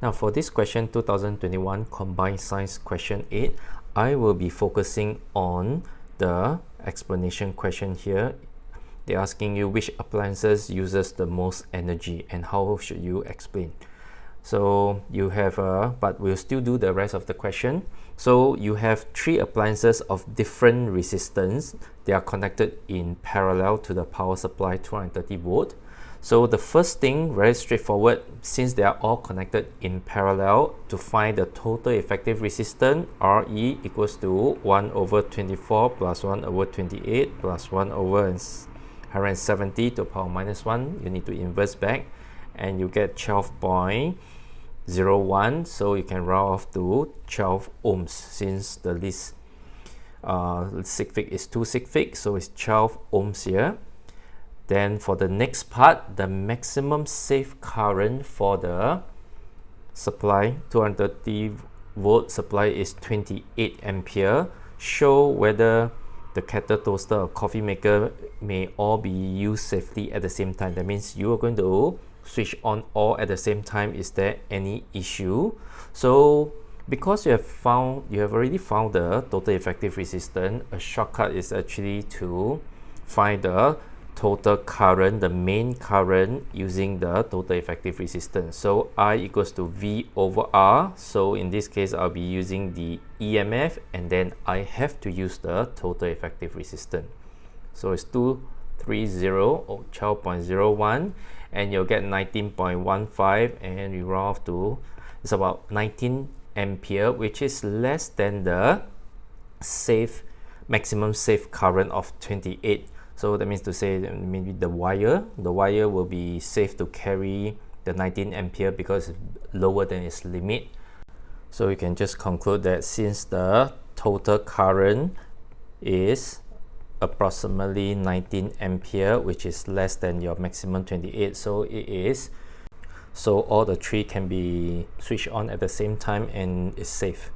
Now for this question 2021 combined science question 8, I will be focusing on the explanation question here. They're asking you which appliances uses the most energy and how should you explain. So you have but we'll still do the rest of the question. So you have three appliances of different resistance. They are connected in parallel to the power supply 230 volt. So the first thing, very straightforward, since they are all connected in parallel, to find the total effective resistance, RE equals to 1 over 24 plus 1 over 28 plus 1 over 170 to the power minus 1. You need to inverse back and you get 12.01. So you can round off to 12 ohms since the least sig fig is 2 sig fig. So it's 12 ohms here. Then for the next part, the maximum safe current for the supply 230 volt supply is 28 ampere. Show whether the kettle, toaster or coffee maker may all be used safely at the same time. That means you are going to switch on all at the same time. Is there any issue? So because you have already found the total effective resistance, a shortcut is actually to find the total current, the main current, using the total effective resistance. So I equals to V over R. So in this case, I'll be using the EMF and then I have to use the total effective resistance. So it's 230 or 12.01 and you'll get 19.15 and you round off to, it's about 19 ampere, which is less than the maximum safe current of 28. So that means to say that maybe the wire will be safe to carry the 19 ampere because it's lower than its limit. So you can just conclude that since the total current is approximately 19 ampere, which is less than your maximum 28, so all the three can be switched on at the same time and is safe.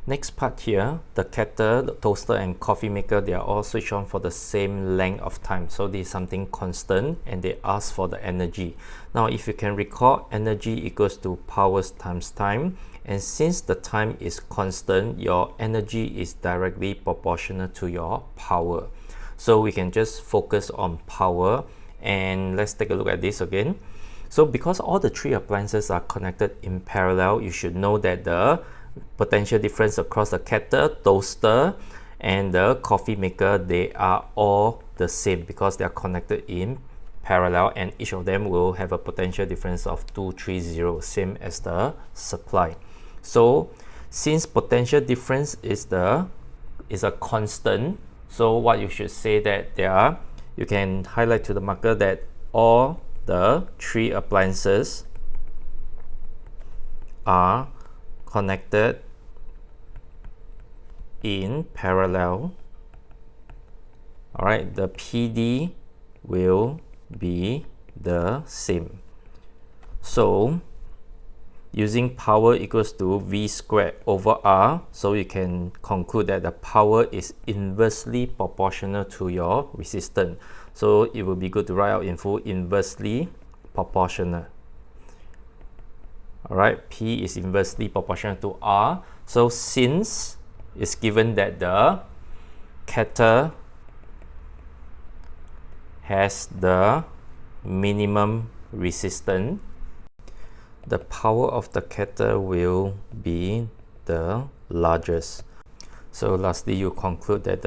Next part here, the kettle, the toaster and coffee maker, they are all switched on for the same length of time. So this is something constant and they ask for the energy. Now if you can recall, energy equals to powers times time. And since the time is constant, your energy is directly proportional to your power. So we can just focus on power and let's take a look at this again. So because all the three appliances are connected in parallel, you should know that the potential difference across the kettle, toaster and the coffee maker, they are all the same because they are connected in parallel and each of them will have a potential difference of 230, same as the supply. So since potential difference is a constant, so what you should say that you can highlight to the marker that all the three appliances are connected in parallel. All right, the PD will be the same. So using power equals to V squared over R, so you can conclude that the power is inversely proportional to your resistance. So it will be good to write out in full inversely proportional. Alright, P is inversely proportional to R. So since it's given that the kettle has the minimum resistance, the power of the kettle will be the largest. So lastly, you conclude that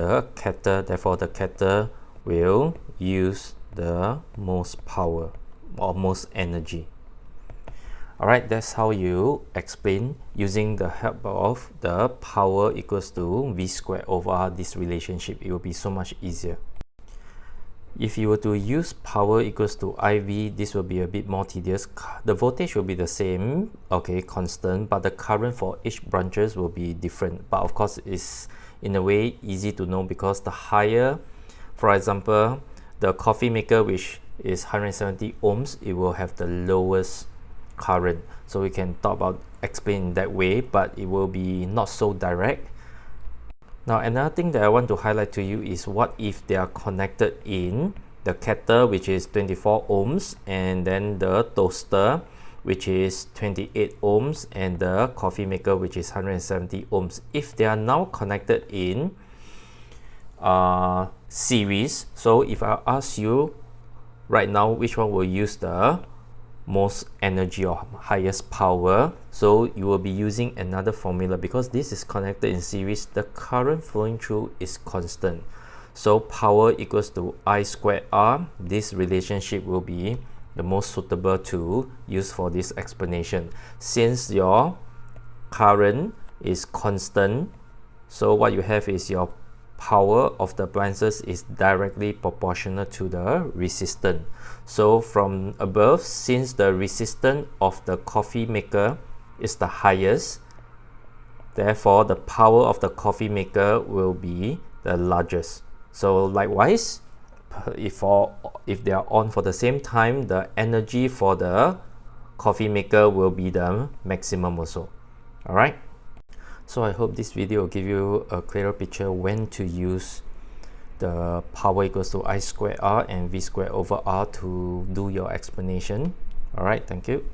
therefore the kettle will use the most power or most energy. Alright, that's how you explain using the help of the power equals to V squared over this relationship. It will be so much easier. If you were to use power equals to IV, this will be a bit more tedious. The voltage will be the same, okay, constant, but the current for each branches will be different. But of course, it's in a way easy to know because the higher, for example, the coffee maker, which is 170 ohms, it will have the lowest current. So we can talk about explain that way, but it will be not so direct. Now another thing that I want to highlight to you is what if they are connected in the kettle, which is 24 ohms, and then the toaster, which is 28 ohms, and the coffee maker, which is 170 ohms. If they are now connected in series, so if I ask you right now which one will use the most energy or highest power, so you will be using another formula. Because this is connected in series, the current flowing through is constant, so power equals to I squared R. This relationship will be the most suitable to use for this explanation. Since your current is constant, so what you have is your power of the appliances is directly proportional to the resistance. So from above, since the resistance of the coffee maker is the highest, therefore the power of the coffee maker will be the largest. So likewise, if they are on for the same time, the energy for the coffee maker will be the maximum also. All right, so I hope this video will give you a clearer picture when to use the power equals to I squared R and V squared over R to do your explanation. All right, thank you.